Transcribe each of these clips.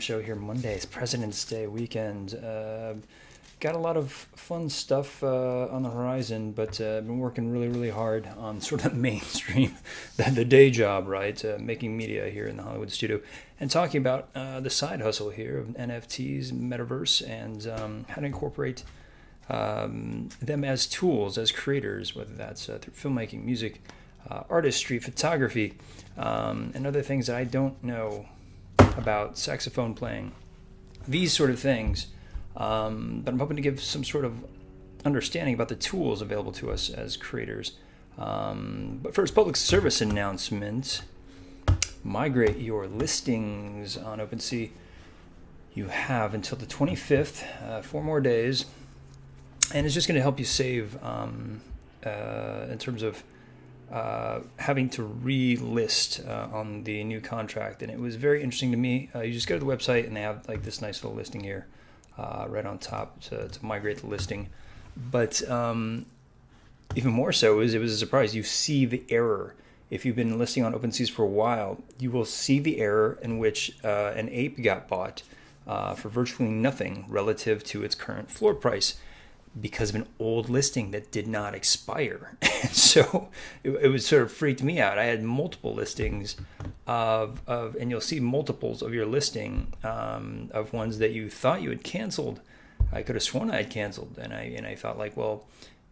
Show here Monday. It's President's Day weekend. Got a lot of fun stuff on the horizon, but I've been working really, really hard on sort of mainstream, the day job, right? Making media here in the Hollywood studio and talking about the side hustle here of NFTs, metaverse, and how to incorporate them as tools, as creators, whether that's through filmmaking, music, artistry, photography, and other things that I don't know about, saxophone playing, these sort of things. But I'm hoping to give some sort of understanding about the tools available to us as creators. But first, public service announcement. Migrate your listings on OpenSea. You have until the 25th, 4 more days. And it's just going to help you save in terms of having to relist on the new contract. And it was very interesting to me. You just go to the website and they have like this nice little listing here right on top to migrate the listing. But even more so is it was a surprise. You see the error. If you've been listing on OpenSeas for a while, you will see the error in which an ape got bought for virtually nothing relative to its current floor price, because of an old listing that did not expire. And so it was sort of freaked me out. I had multiple listings and you'll see multiples of your listing of ones that you thought you had canceled. I could have sworn I had canceled. And I thought like, well,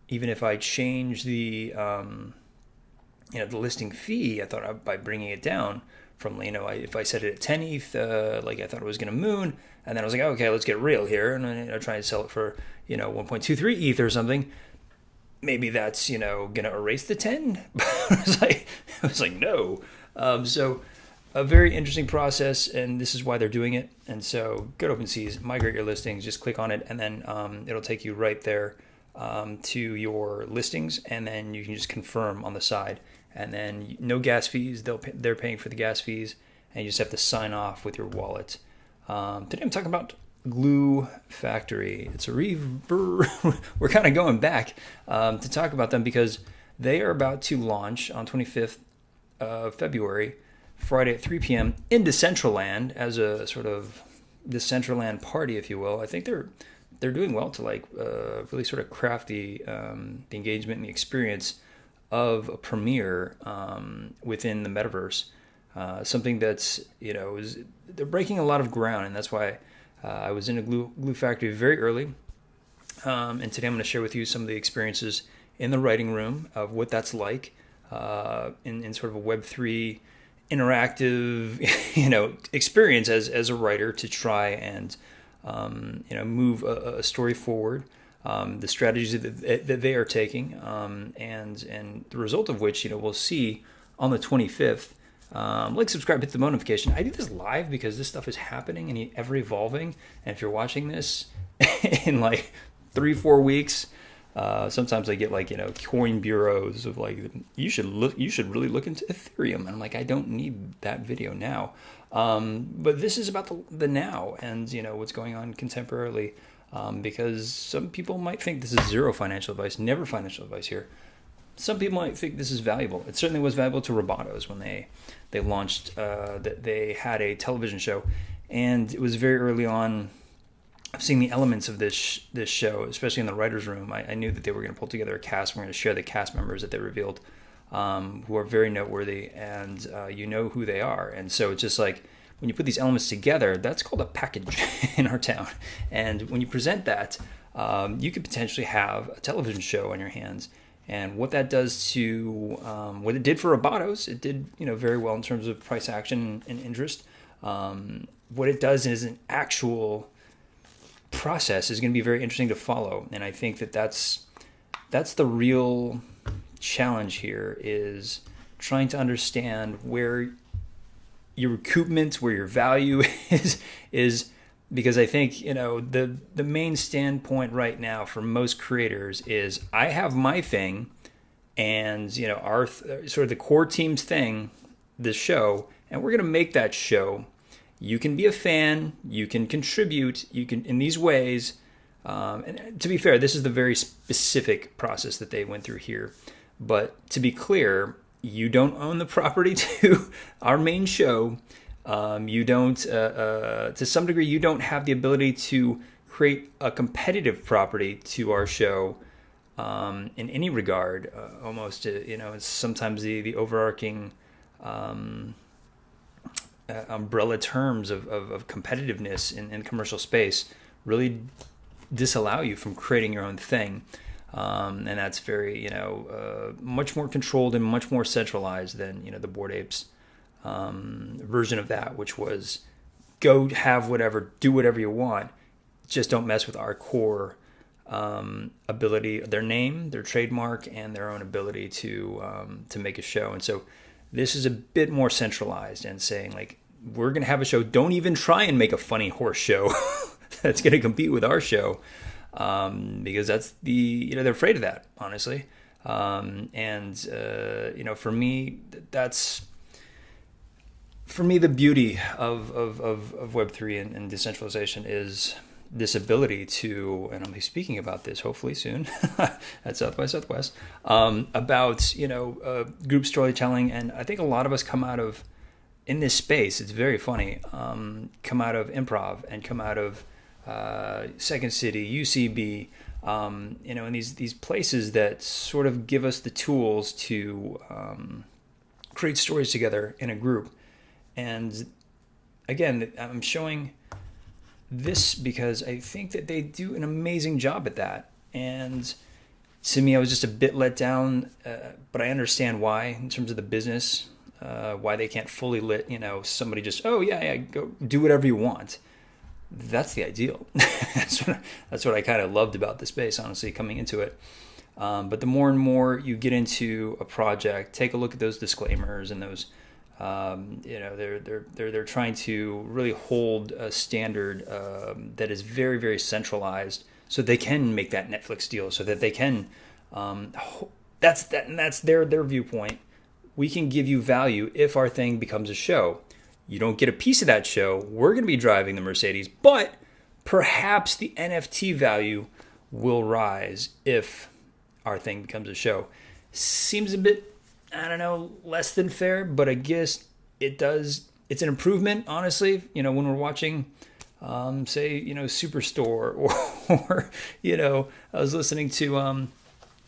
even if I change the listing fee, I thought by bringing it down from, if I set it at 10 ETH, like I thought it was going to moon. And then I was like, okay, let's get real here. And I try to sell it for, 1.23 ETH or something. Maybe that's, going to erase the 10. I was like, no. So a very interesting process, and this is why they're doing it. And so go to OpenSeas, migrate your listings, just click on it, and then it'll take you right there to your listings, and then you can just confirm on the side. And then no gas fees. They're paying for the gas fees, and you just have to sign off with your wallet. Today I'm talking about Glue Factory. It's a we're kind of going back to talk about them because they are about to launch on 25th of February, Friday at 3 p.m. in Decentraland as a sort of Decentraland party, if you will. I think they're doing well to really sort of craft the engagement and the experience of a premiere within the metaverse. Something that's, they're breaking a lot of ground, and that's why I was in a Glue Factory very early. And today I'm going to share with you some of the experiences in the writing room of what that's like in sort of a Web3 interactive, experience as a writer to try and, move a story forward. The strategies that they are taking, and the result of which, we'll see on the 25th. Subscribe, hit the notification. I do this live because this stuff is happening and ever evolving. And if you're watching this in 3-4 weeks, sometimes I get coin bureaus of you should really look into Ethereum. And I'm like, I don't need that video now. But this is about the now and what's going on contemporarily. Because some people might think this is zero financial advice, never financial advice here. Some people might think this is valuable. It certainly was valuable to Robotos when they launched, that they had a television show. And it was very early on seeing the elements of this show, especially in the writer's room. I knew that they were going to pull together a cast. We're going to share the cast members that they revealed, who are very noteworthy, and who they are. And so it's just like, when you put these elements together, that's called a package in our town. And when you present that, you could potentially have a television show on your hands. And what that does to, what it did for Robotos, it did, very well in terms of price action and interest. What it does is an actual process is going to be very interesting to follow. And I think that's the real challenge here, is trying to understand where your recoupment, where your value is because I think, the main standpoint right now for most creators is I have my thing and, our sort of the core team's thing, the show, and we're going to make that show. You can be a fan, you can contribute, you can in these ways. And to be fair, this is the very specific process that they went through here. But to be clear, you don't own the property to our main show. You don't, to some degree, you don't have the ability to create a competitive property to our show in any regard. Almost, it's sometimes the overarching umbrella terms of competitiveness in commercial space really disallow you from creating your own thing. And that's very, much more controlled and much more centralized than, the Bored Apes version of that, which was go have whatever, do whatever you want, just don't mess with our core ability, their name, their trademark, and their own ability to make a show. And so this is a bit more centralized and saying, like, we're going to have a show. Don't even try and make a funny horse show that's going to compete with our show, because that's they're afraid of that, honestly. For me, that's the beauty of Web3 and decentralization is this ability to, and I'll be speaking about this hopefully soon at South by Southwest, about group storytelling. And I think a lot of us come out of, in this space, it's very funny, come out of improv and come out of Second City, UCB, and these places that sort of give us the tools to create stories together in a group. And again, I'm showing this because I think that they do an amazing job at that. And to me, I was just a bit let down, but I understand why in terms of the business, why they can't fully let somebody just, oh yeah, go do whatever you want. That's the ideal. That's what I kind of loved about the space, honestly, coming into it. But the more and more you get into a project, take a look at those disclaimers and those. They're trying to really hold a standard that is very, very centralized, so they can make that Netflix deal, so that they can. That's their viewpoint. We can give you value if our thing becomes a show. You don't get a piece of that show. We're going to be driving the Mercedes, but perhaps the NFT value will rise if our thing becomes a show. Seems a bit, I don't know, less than fair, but I guess it does. It's an improvement, honestly. When we're watching, say, Superstore, or I was listening to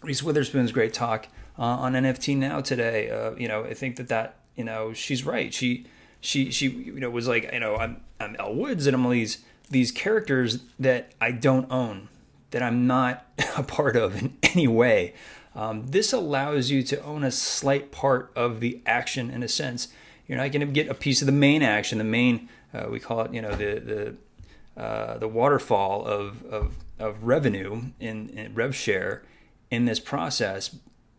Reese Witherspoon's great talk on NFT Now today. I think that she's right. She was like, I'm Elle Woods, and I'm all these characters that I don't own, that I'm not a part of in any way. This allows you to own a slight part of the action in a sense. You're not going to get a piece of the main action. The main, we call it, the waterfall of revenue in rev share in this process.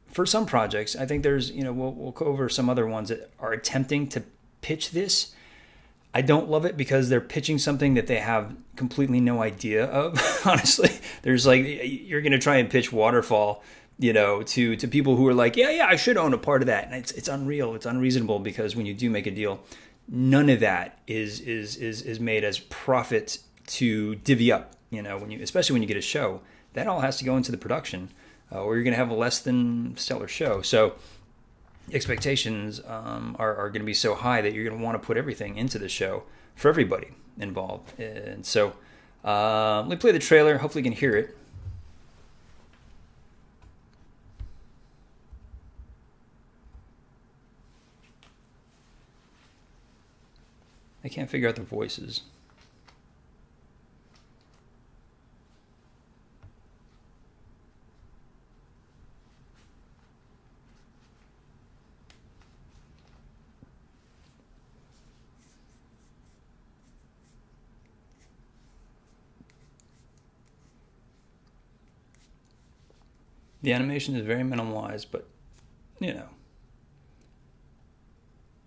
For some projects, I think there's, we'll go over some other ones that are attempting to pitch this. I don't love it because they're pitching something that they have completely no idea of. Honestly, there's you're going to try and pitch waterfall, to people who are like, yeah, I should own a part of that. And it's unreal. It's unreasonable, because when you do make a deal, none of that is made as profit to divvy up, especially when you get a show. That all has to go into the production, or you're going to have a less than stellar show. So expectations are going to be so high that you're going to want to put everything into the show for everybody involved. And so let me play the trailer. Hopefully you can hear it. I can't figure out the voices. The animation is very minimalized, but,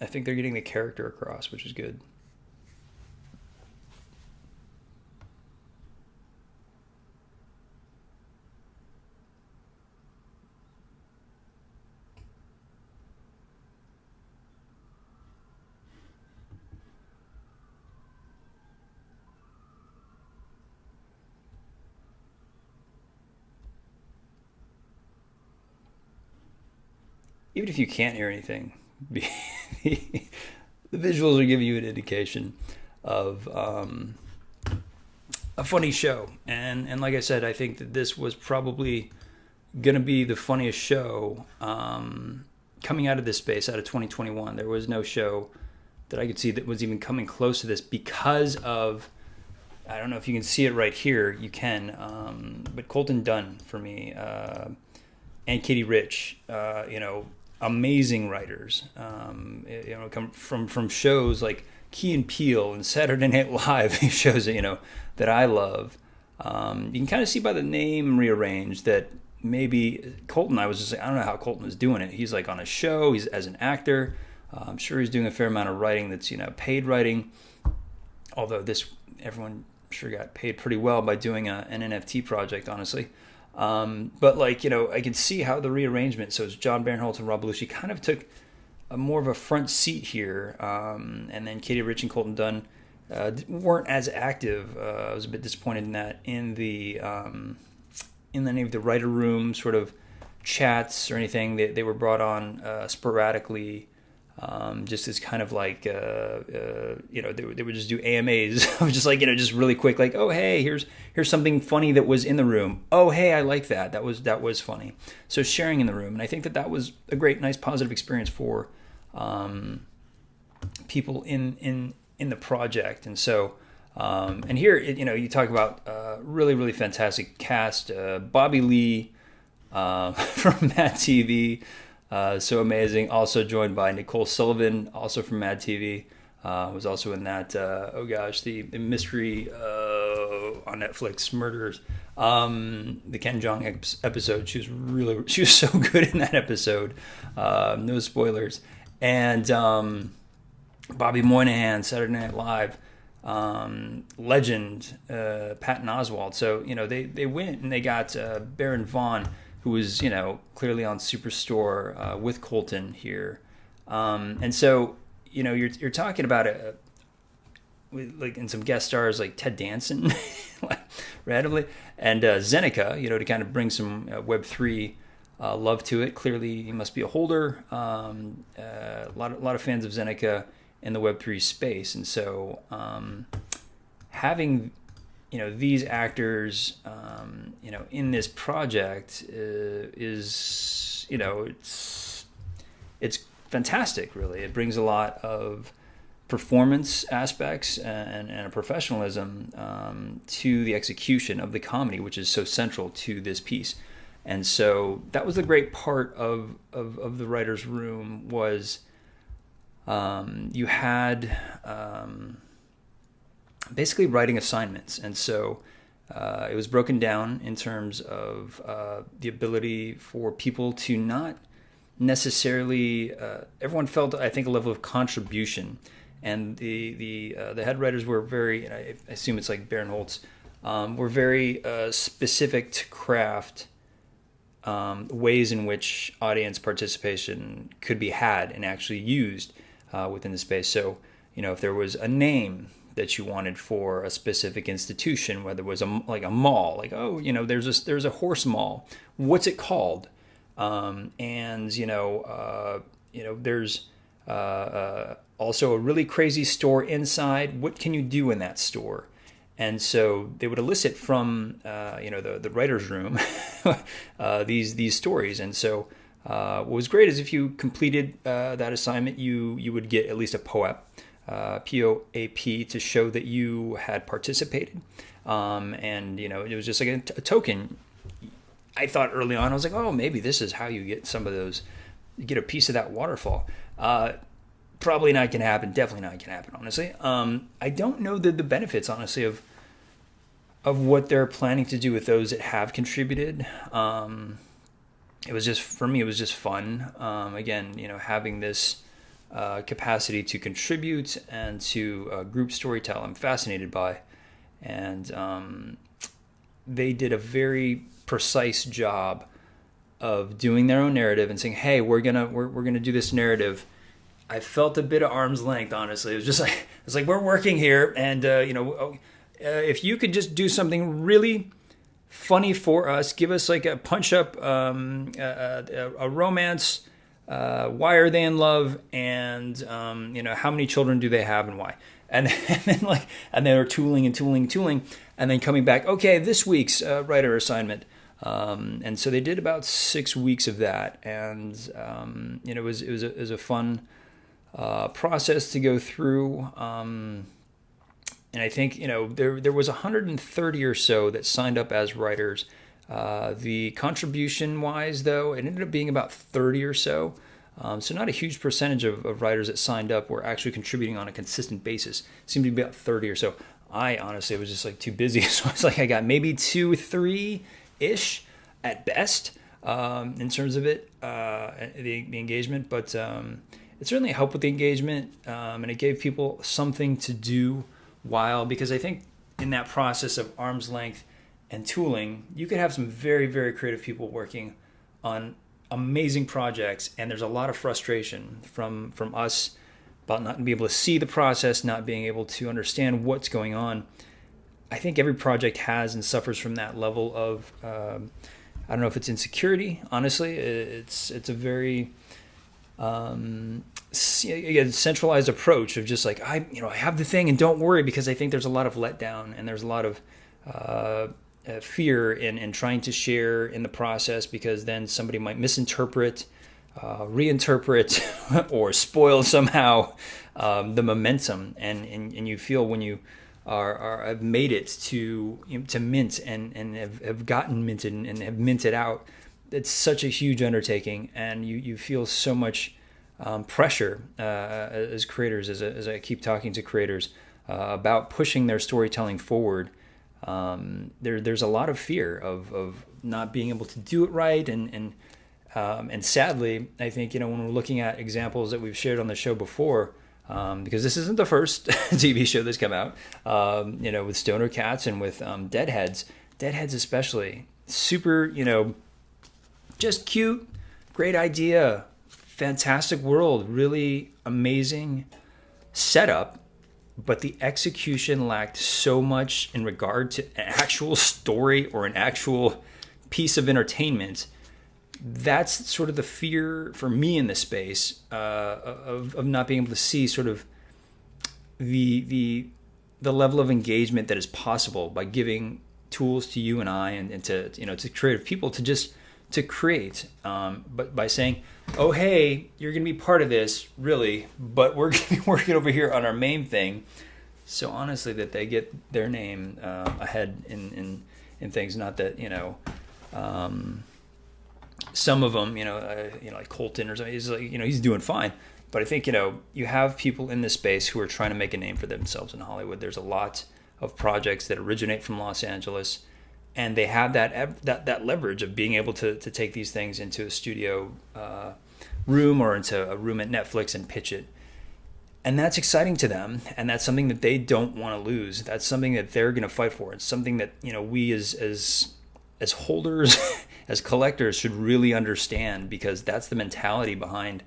I think they're getting the character across, which is good. Even if you can't hear anything, the visuals are giving you an indication of a funny show. And like I said, I think that this was probably going to be the funniest show coming out of this space, out of 2021. There was no show that I could see that was even coming close to this because of, I don't know if you can see it right here. You can, but Colton Dunn for me, and Katie Rich, amazing writers. Come from shows like Key and Peele and Saturday Night Live, shows that I love. You can kind of see by the name rearranged that maybe Colton. I was just like, I don't know how Colton is doing it. He's like on a show. He's as an actor. I'm sure he's doing a fair amount of writing that's paid writing. Although everyone sure got paid pretty well by doing an NFT project, honestly. But I could see how the rearrangement. So it's John Barinholtz and Rob Belushi kind of took more of a front seat here, and then Katie Rich and Colton Dunn weren't as active. I was a bit disappointed in that in any of the writer room sort of chats or anything. They were brought on sporadically. Just as kind of like, they would just do AMAs, just just really quick, like, oh, hey, here's something funny that was in the room. Oh, hey, I like that. That was funny. So sharing in the room. And I think that was a great, nice, positive experience for people in the project. And so, and here, you talk about really, really fantastic cast. Bobby Lee from Mad TV. So amazing. Also joined by Nicole Sullivan, also from Mad TV. Was also in that, the mystery on Netflix, Murders. The Ken Jeong episode. She was so good in that episode. No spoilers. And Bobby Moynihan, Saturday Night Live. Legend, Patton Oswalt. So, they went and they got Baron Vaughn, who was, clearly on Superstore with Colton here. And so, you're talking about it, like in some guest stars like Ted Danson, randomly, and Zeneca, to kind of bring some Web3 love to it. Clearly, he must be a holder. A lot of fans of Zeneca in the Web3 space. And so having these actors, in this project is, it's fantastic, really. It brings a lot of performance aspects and a professionalism to the execution of the comedy, which is so central to this piece. And so that was the great part of the writer's room was you had basically writing assignments. And so it was broken down in terms of the ability for people to not necessarily, everyone felt, I think, a level of contribution. And the head writers were very, and I assume it's like Barinholtz, were very specific to craft ways in which audience participation could be had and actually used within the space. So, if there was a name that you wanted for a specific institution, whether it was a mall, like, oh, there's a horse mall. What's it called? There's also a really crazy store inside. What can you do in that store? And so they would elicit from the writer's room these stories. And so what was great is if you completed that assignment, you would get at least a POAP, POAP, to show that you had participated. It was just like a token. I thought early on, I was like, oh, maybe this is how you get some of those, you get a piece of that waterfall. Probably not going to happen. Definitely not going to happen, honestly. I don't know the benefits, honestly, of what they're planning to do with those that have contributed. It was just, for me, it was just fun. Again, having this capacity to contribute and to group storytell, I'm fascinated by. And they did a very precise job of doing their own narrative and saying, hey, we're gonna do this narrative. I felt a bit of arm's length, honestly. It was just like we're working here, and if you could just do something really funny for us, give us like a punch up, a romance why are they in love, and how many children do they have and why, and then they're tooling, and then coming back. Okay, this week's writer assignment, and so they did about 6 weeks of that, and it was a fun process to go through. And I think there was 130 or so that signed up as writers. The contribution wise, though, it ended up being about 30 or so. So not a huge percentage of writers that signed up were actually contributing on a consistent basis. It seemed to be about 30 or so. I honestly was just like too busy. So it's like I got maybe 2, 3-ish at best in terms of it, the engagement. But it certainly helped with the engagement, and it gave people something to do because I think in that process of arm's length and tooling, you could have some very, very creative people working on amazing projects, and there's a lot of frustration from us about not being able to see the process, not being able to understand what's going on. I think every project has and suffers from that level of I don't know if it's insecurity. Honestly, it's a very centralized approach of just like I have the thing and don't worry, because I think there's a lot of letdown and there's a lot of fear in trying to share in the process, because then somebody might misinterpret, reinterpret, or spoil somehow the momentum, and you feel when you have made it to mint and have gotten minted and have minted out, it's such a huge undertaking, and you feel so much pressure as creators, as I keep talking to creators about pushing their storytelling forward. There's a lot of fear of not being able to do it right, and sadly, I think when we're looking at examples that we've shared on the show before, because this isn't the first TV show that's come out, with Stoner Cats and with Deadheads especially, super, just cute, great idea, fantastic world, really amazing setup, but the execution lacked so much in regard to an actual story or an actual piece of entertainment. That's sort of the fear for me in this space of not being able to see sort of the level of engagement that is possible by giving tools to you and I and to creative people to create, but by saying, oh, hey, you're going to be part of this, really, but we're going to be working over here on our main thing. So honestly, that they get their name ahead in things. Not that some of them, like Colton or something, he's doing fine. But I think you have people in this space who are trying to make a name for themselves in Hollywood. There's a lot of projects that originate from Los Angeles, and they have that leverage of being able to take these things into a studio room or into a room at Netflix and pitch it. And that's exciting to them, and that's something that they don't want to lose. That's something that they're going to fight for. It's something that we as holders, as collectors, should really understand, because that's the mentality behind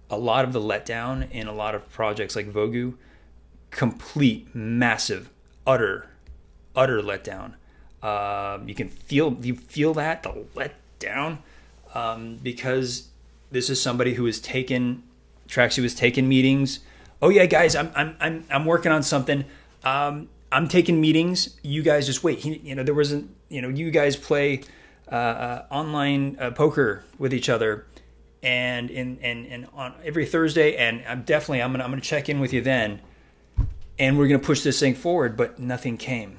a lot of the letdown in a lot of projects like Vogu. Complete, massive, utter letdown. You feel that, the letdown, because this is somebody who has taken tracks, who has taken meetings. Oh yeah, guys, I'm working on something. I'm taking meetings. You guys just wait. There wasn't. You guys play online poker with each other, and on every Thursday. And I'm gonna check in with you then, and we're gonna push this thing forward. But nothing came,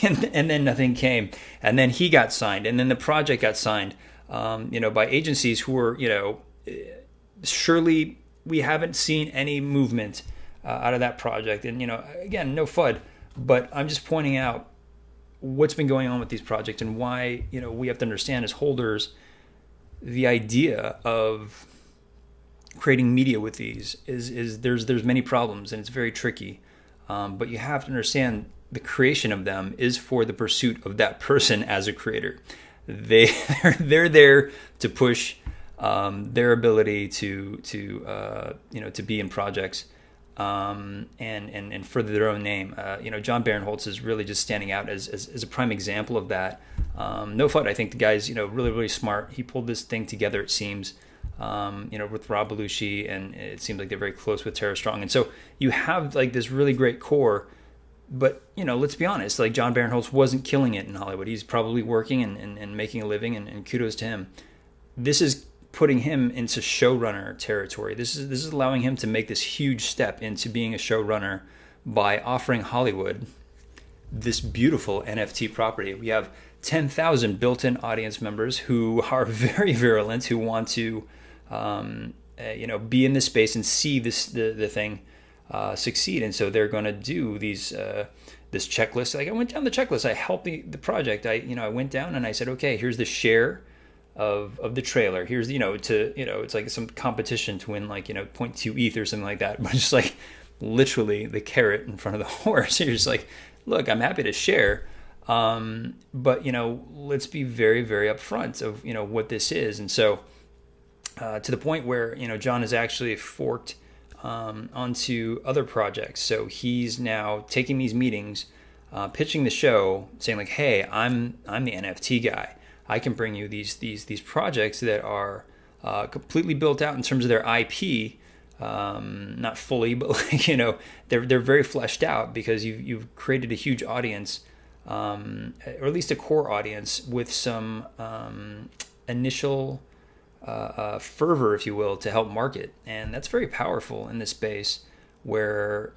and then nothing came, and then he got signed, and then the project got signed, by agencies who were, surely. We haven't seen any movement out of that project. And, again, no FUD, but I'm just pointing out what's been going on with these projects and why, we have to understand as holders, the idea of creating media with these is there's many problems, and it's very tricky. But you have to understand the creation of them is for the pursuit of that person as a creator. They're there to push their ability to be in projects, and further their own name. John Barinholtz is really just standing out as a prime example of that. No FUD. I think the guy's really, really smart. He pulled this thing together, it seems, with Rob Belushi, and it seems like they're very close with Tara Strong. And so you have like this really great core, but let's be honest, like John Barinholtz wasn't killing it in Hollywood. He's probably working and making a living, and kudos to him. This is putting him into showrunner territory. This is allowing him to make this huge step into being a showrunner by offering Hollywood this beautiful NFT property. We have 10,000 built-in audience members who are very virulent, who want to be in this space and see the thing succeed. And so they're going to do these this checklist. Like I went down the checklist. I helped the project. I went down and I said, okay, here's the share of the trailer. Here's it's like some competition to win like 0.2 ETH or something like that. But just like literally the carrot in front of the horse. You're just like, look, I'm happy to share. But let's be very, very upfront of what this is. And so to the point where John has actually forked onto other projects. So he's now taking these meetings, pitching the show, saying like, hey, I'm the NFT guy. I can bring you these projects that are completely built out in terms of their IP. Not fully, but like they're very fleshed out because you've created a huge audience, or at least a core audience with some initial fervor, if you will, to help market, and that's very powerful in this space where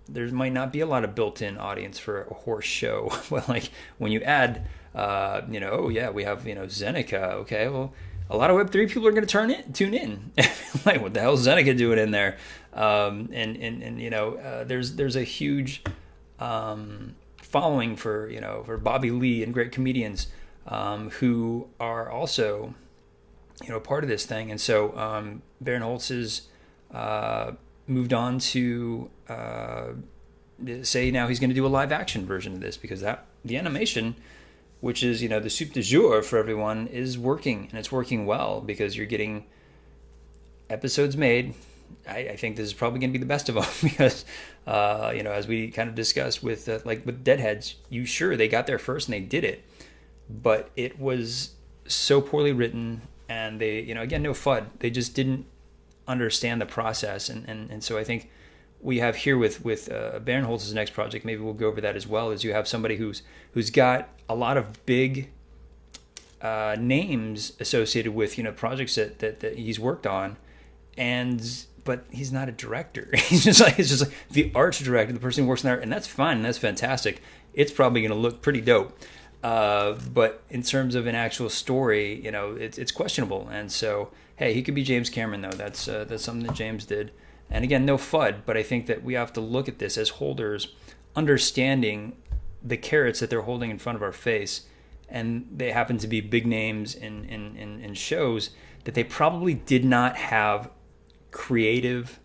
there might not be a lot of built-in audience for a horse show. But like when you add, oh yeah, we have Zeneca. Okay, well, a lot of Web3 people are going to tune in. Like, what the hell is Zeneca doing in there? There's a huge following for Bobby Lee and great comedians who are also part of this thing. And so Barinholtz has moved on to say now he's going to do a live action version of this because the animation, which is the soup du jour for everyone, is working, and it's working well because you're getting episodes made. I think this is probably going to be the best of them because as we kind of discussed with with Deadheads, they got there first and they did it, but it was so poorly written, and they again, no FUD, they just didn't understand the process, and so I think we have here with Barinholtz's next project, maybe we'll go over that as well, is you have somebody who's got a lot of big names associated with projects that he's worked on, but he's not a director. It's just like the art director, the person who works in art, and that's fine, and that's fantastic. It's probably going to look pretty dope. But in terms of an actual story, it's questionable. And so, hey, he could be James Cameron though. That's something that James did. And again, no FUD, but I think that we have to look at this as holders, understanding the carrots that they're holding in front of our face, and they happen to be big names in shows that they probably did not have creative,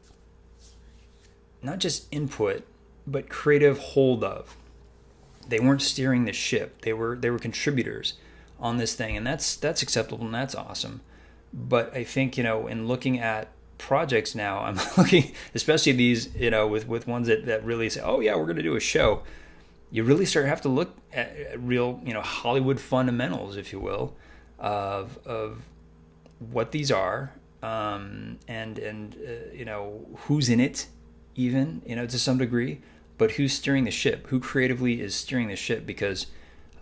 not just input, but creative hold of. They weren't steering the ship. They were contributors on this thing, and that's acceptable and that's awesome. But I think in looking at projects now, I'm looking, especially these with ones that really say, oh yeah, we're going to do a show. You really have to look at real Hollywood fundamentals, if you will, of what these are, and who's in it, even to some degree. But who's steering the ship? Who creatively is steering the ship? Because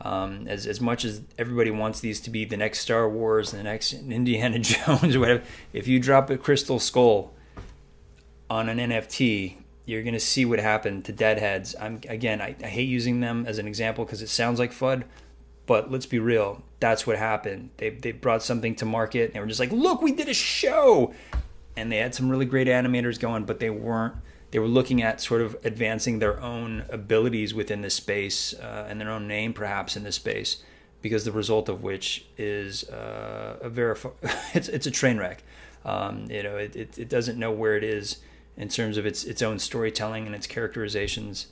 as much as everybody wants these to be the next Star Wars, the next Indiana Jones, or whatever, if you drop a crystal skull on an NFT, you're going to see what happened to Deadheads. I hate using them as an example because it sounds like FUD, but let's be real. That's what happened. They brought something to market, and they were just like, look, we did a show. And they had some really great animators going, but they weren't. They were looking at sort of advancing their own abilities within this space and their own name, perhaps, in this space, because the result of which is it's a train wreck. It doesn't know where it is in terms of its own storytelling and its characterizations.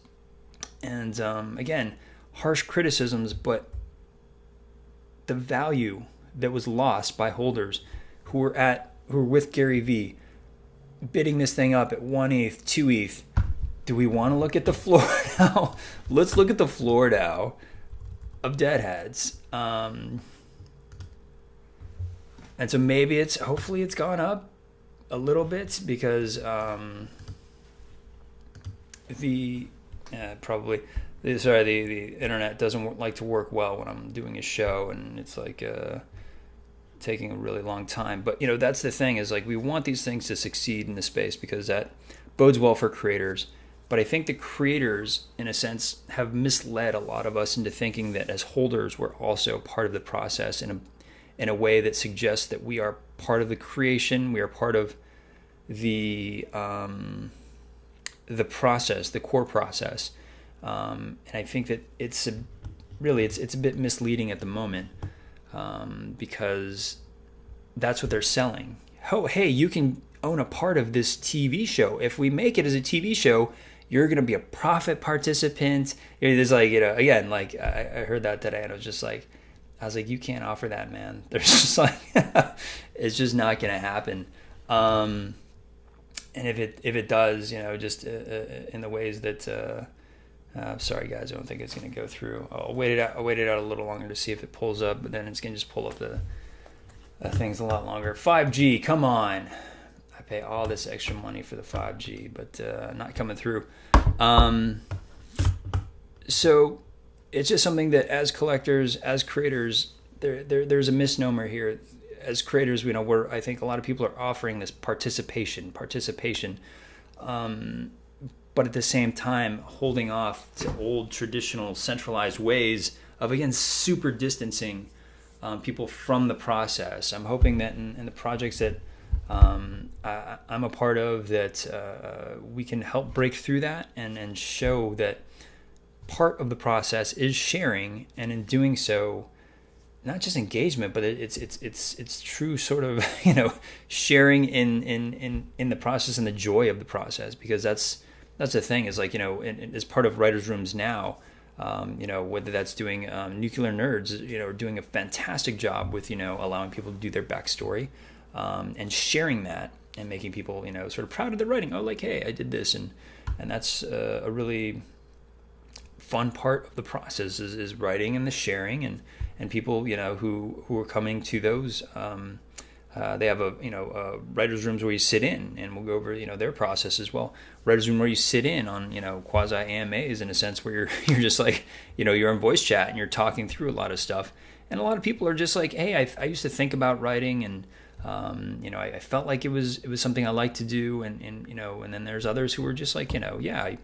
And again, harsh criticisms, but the value that was lost by holders who were with Gary Vee, bidding this thing up at 1 ETH, 2 ETH. Do we want to look at the floor now? Let's look at the floor now of Deadheads. And And so maybe hopefully it's gone up a little bit because the internet doesn't like to work well when I'm doing a show, and it's like taking a really long time. But that's the thing, is like we want these things to succeed in the space because that bodes well for creators. But I think the creators, in a sense, have misled a lot of us into thinking that as holders we're also part of the process in a way that suggests that we are part of the creation, we are part of the process, the core process. And I think that it's a bit misleading at the moment, because that's what they're selling. Oh, hey, you can own a part of this TV show. If we make it as a TV show, you're going to be a profit participant. There's like, again, like I heard that today, and I was like, you can't offer that, man. There's just like, it's just not going to happen. And if it does, just in the ways that, sorry guys, I don't think it's going to go through. I'll wait it out a little longer to see if it pulls up, but then it's going to just pull up the things a lot longer. 5G, come on. I pay all this extra money for the 5G, but not coming through. So it's just something that as collectors, as creators, there's a misnomer here. As creators, I think a lot of people are offering this participation, but at the same time holding off to old traditional centralized ways of, again, super distancing people from the process. I'm hoping that in the projects that I'm a part of, that we can help break through that and show that part of the process is sharing, and in doing so, not just engagement, but it's true sort of sharing in the process and the joy of the process, because that's the thing, is like as part of writers' rooms now, whether that's doing Nuclear Nerds, are doing a fantastic job with allowing people to do their backstory, and sharing that and making people sort of proud of their writing. Oh, like, hey, I did this, and that's a really fun part of the process is writing and the sharing, and people who are coming to those, they have a writers' rooms where you sit in, and we'll go over their process as well. Writers' room where you sit in on quasi AMAs, in a sense, where you're just like you're in voice chat and you're talking through a lot of stuff, and a lot of people are just like, hey, I used to think about writing, and I felt like it was something I liked to do, and then there's others who were just like, I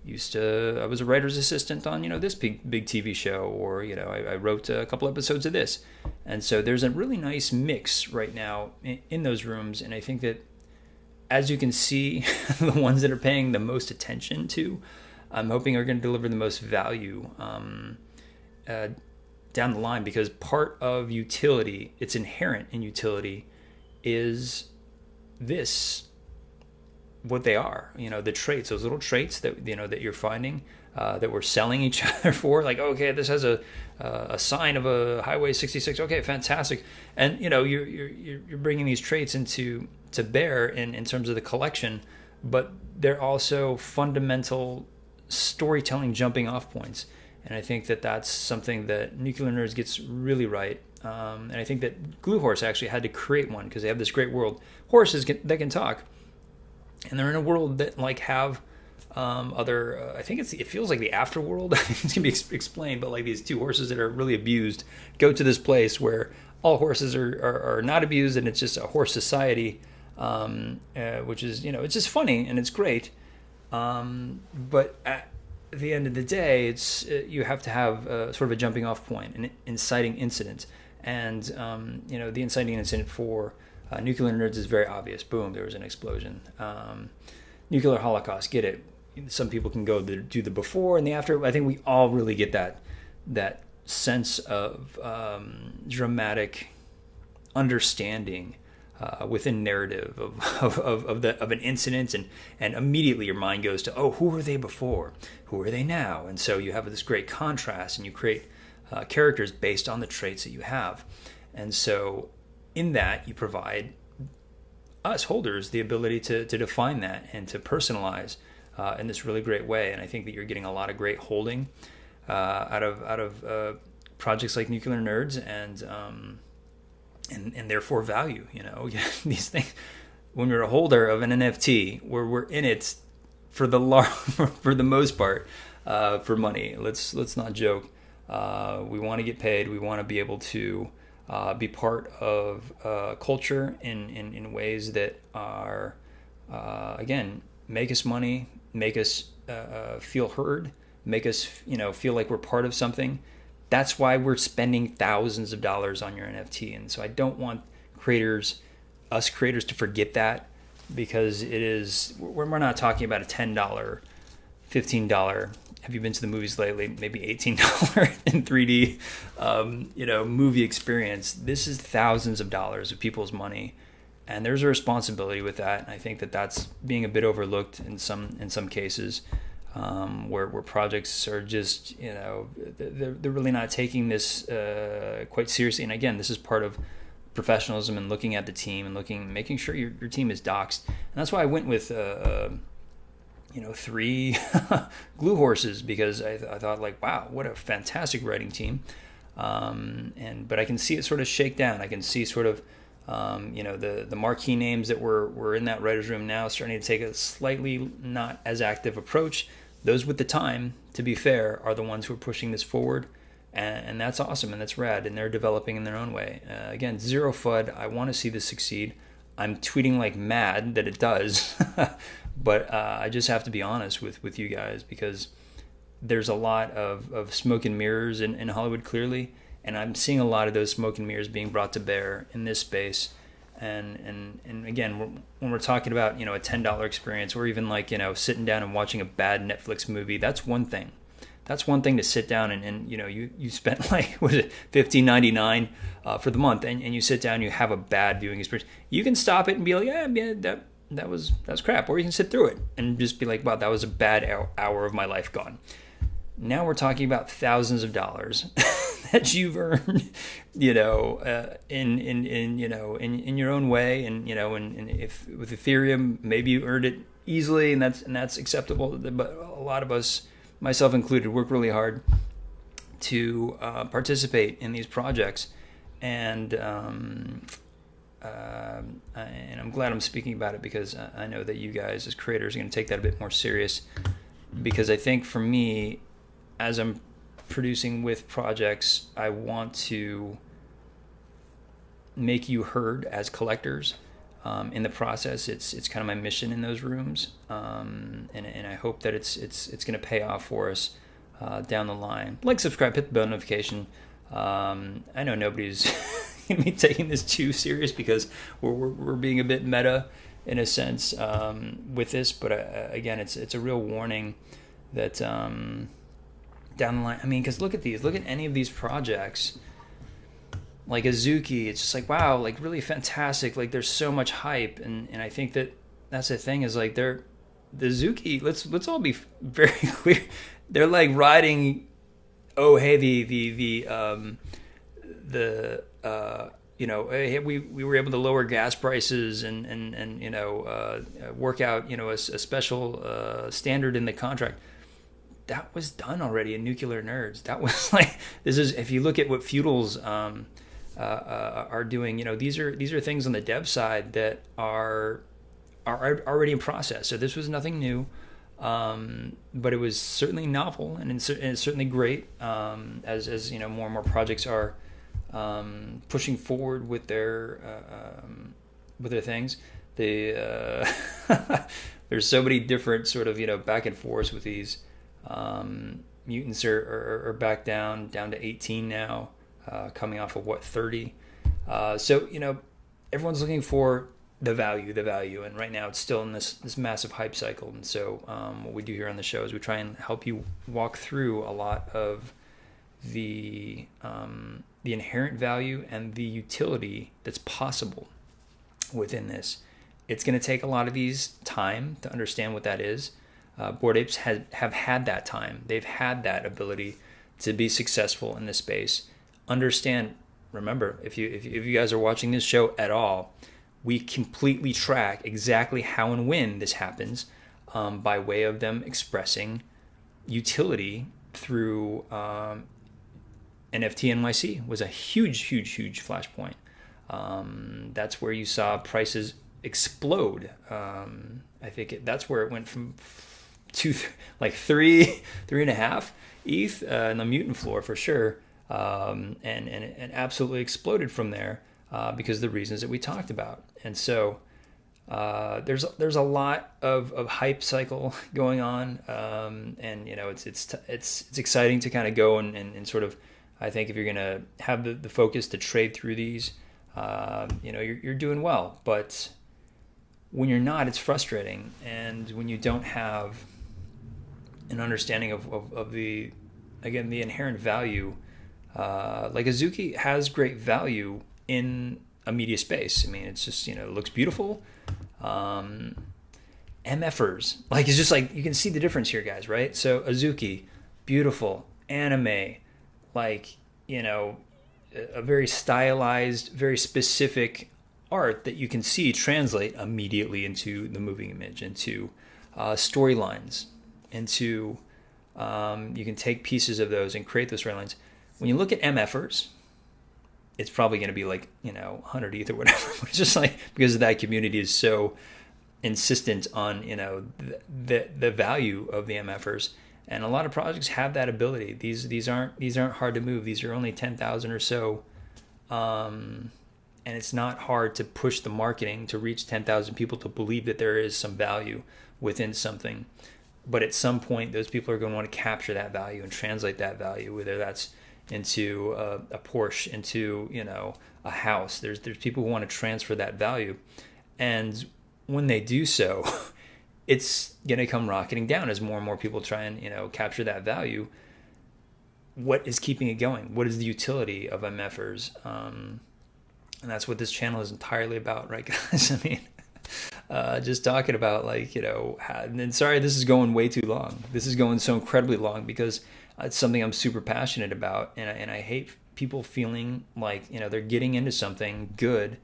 was a writer's assistant on this big TV show, or I wrote a couple episodes of this, and so there's a really nice mix right now in those rooms. And I think that, as you can see, the ones that are paying the most attention to, I'm hoping are going to deliver the most value down the line, because part of utility, it's inherent in utility, is this. What they are, the traits, those little traits that that you're finding, that we're selling each other for. Like, okay, this has a sign of a Highway 66. Okay, fantastic. And you're bringing these traits to bear in terms of the collection, but they're also fundamental storytelling jumping off points. And I think that that's something that Nuclear Nerds gets really right. And I think that Glue Horse actually had to create one, because they have this great world. Horses that can talk. And they're in a world that have other. I think it feels like the afterworld. It's gonna be explained, but like these two horses that are really abused go to this place where all horses are not abused, and it's just a horse society, which is it's just funny and it's great. But at the end of the day, you have to have sort of a jumping off point, an inciting incident, and the inciting incident for Nuclear Nerds is very obvious. Boom, there was an explosion. Nuclear Holocaust, get it. Some people can go do the before and the after. I think we all really get that sense of dramatic understanding within narrative of an incident, and immediately your mind goes to, oh, who were they before? Who are they now? And so you have this great contrast, and you create characters based on the traits that you have. And so in that, you provide us holders the ability to define that and to personalize in this really great way. And I think that you're getting a lot of great holding out of projects like Nuclear Nerds, and and therefore value. These things. When you're a holder of an NFT, we're in it for for the most part, for money. Let's not joke. We want to get paid. We want to be able to be part of culture in ways that are, again, make us money, make us feel heard, make us feel like we're part of something. That's why we're spending thousands of dollars on your NFT. And so I don't want us creators to forget that, because we're not talking about a $10, $15. Have you been to the movies lately? Maybe $18 in 3D, movie experience. This is thousands of dollars of people's money, and there's a responsibility with that. And I think that that's being a bit overlooked in some cases, where projects are just they're really not taking this quite seriously. And again, this is part of professionalism and looking at the team and making sure your team is doxed. And that's why I went with 3 glue horses, because I thought, like, wow, what a fantastic writing team. But I can see it sort of shake down. I can see sort of the marquee names that were in that writer's room now starting to take a slightly not as active approach. Those with the time, to be fair, are the ones who are pushing this forward. And that's awesome, and that's rad, and they're developing in their own way. Again, zero FUD. I want to see this succeed. I'm tweeting like mad that it does, but I just have to be honest with you guys, because there's a lot of smoke and mirrors in Hollywood, clearly, and I'm seeing a lot of those smoke and mirrors being brought to bear in this space. And again, when we're talking about a $10 experience, or even like sitting down and watching a bad Netflix movie, that's one thing. That's one thing to sit down and you spent like, what is it, $15.99 for the month, and you sit down and you have a bad viewing experience. You can stop it and be like, yeah, that was crap, or you can sit through it and just be like, wow, that was a bad hour of my life gone. Now we're talking about thousands of dollars that you've earned, in your own way, and if with Ethereum, maybe you earned it easily, and that's acceptable. But a lot of us, myself included, work really hard to participate in these projects, and I'm glad I'm speaking about it, because I know that you guys as creators are going to take that a bit more serious, because I think for me, as I'm producing with projects, I want to make you heard as collectors. In the process, it's kind of my mission in those rooms, and I hope that it's going to pay off for us down the line. Like, subscribe, hit the bell notification. I know nobody's going to be taking this too serious, because we're being a bit meta in a sense with this, but again, it's a real warning that down the line. I mean, because look at any of these projects. Like Azuki, it's just like, wow, like really fantastic. Like, there's so much hype, and I think that's the thing, is like the Azuki. Let's all be very clear. They're like riding, hey, hey, we were able to lower gas prices and work out a special standard in the contract. That was done already in Nuclear Nerds. That was like, this is, if you look at what Feudals are doing, these are things on the dev side that are already in process. So this was nothing new, but it was certainly novel, and it's certainly great, as more and more projects are pushing forward with their things. There's so many different sort of back and forth with these. Mutants are back down to 18 now, coming off of 30. So everyone's looking for the value, and right now it's still in this massive hype cycle. And so what we do here on the show is we try and help you walk through a lot of the inherent value and the utility that's possible within this. It's going to take a lot of these time to understand what that is. Bored Apes have had that time. They've had that ability to be successful in this space. Understand, remember, if you guys are watching this show at all, we completely track exactly how and when this happens, by way of them expressing utility through NFT NYC was a huge flashpoint. That's where you saw prices explode. I think that's where it went from like three and a half ETH in the mutant floor for sure, and absolutely exploded from there because of the reasons that we talked about. And so there's a lot of hype cycle going on, and it's exciting to kind of go and sort of, I think if you're gonna have the focus to trade through these, you're doing well. But when you're not, it's frustrating, and when you don't have an understanding of the inherent value, like Azuki has great value in a media space. I mean, it's just, it looks beautiful. MFers, like, it's just like, you can see the difference here, guys, right? So Azuki, beautiful anime, like, a very stylized, very specific art that you can see translate immediately into the moving image, into storylines, into you can take pieces of those and create those storylines. When you look at MFers, it's probably going to be like 100 ETH or whatever. It's just like, because that community is so insistent on the value of the MFers, and a lot of projects have that ability. These aren't hard to move. These are only 10,000 or so, and it's not hard to push the marketing to reach 10,000 people to believe that there is some value within something. But at some point, those people are going to want to capture that value and translate that value, whether that's into a Porsche, into a house. There's people who want to transfer that value, and when they do so, it's going to come rocketing down as more and more people try and capture that value. What is keeping it going? What is the utility of MFers? And that's what this channel is entirely about, right, guys? I mean, just talking about, like, and sorry, this is going way too long. This is going so incredibly long because it's something I'm super passionate about, and I hate people feeling like they're getting into something good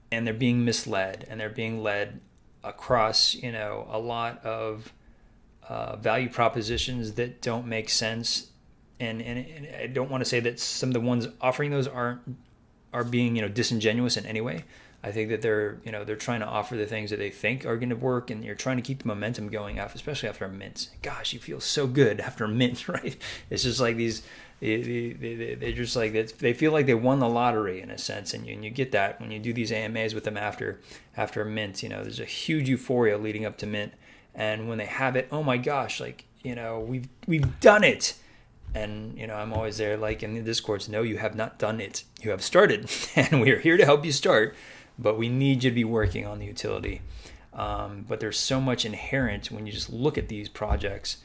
and they're being misled, and they're being led across a lot of value propositions that don't make sense. And I don't want to say that some of the ones offering those are being disingenuous in any way. I think that they're trying to offer the things that they think are going to work, and you're trying to keep the momentum going, especially after a mint. Gosh, you feel so good after a mint, right? It's just like they're just like, they feel like they won the lottery in a sense, and you get that when you do these AMAs with them after a mint. There's a huge euphoria leading up to mint, and when they have it, oh my gosh, like we've done it. And I'm always there, like in the Discords, no, you have not done it. You have started, and we are here to help you start. But we need you to be working on the utility. But there's so much inherent when you just look at these projects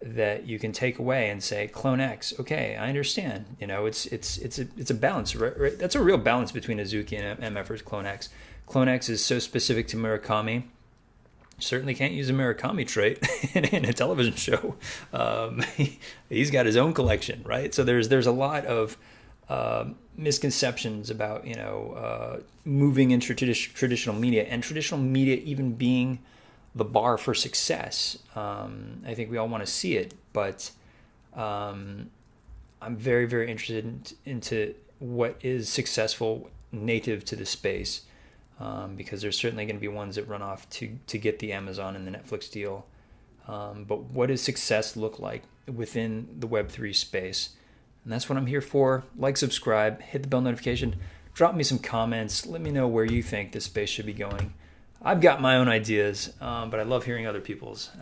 that you can take away and say, Clone X, okay, I understand. It's a balance, right? That's a real balance between Azuki and MFers. Clone X. Clone X is so specific to Murakami. You certainly can't use a Murakami trait in a television show. He's got his own collection, right? So there's a lot of misconceptions about moving into traditional media, and traditional media even being the bar for success. I think we all want to see it, but I'm very, very interested into what is successful native to the space, because there's certainly going to be ones that run off to get the Amazon and the Netflix deal. But what does success look like within the Web3 space? And that's what I'm here for. Like, subscribe, hit the bell notification, drop me some comments. Let me know where you think this space should be going. I've got my own ideas, but I love hearing other people's.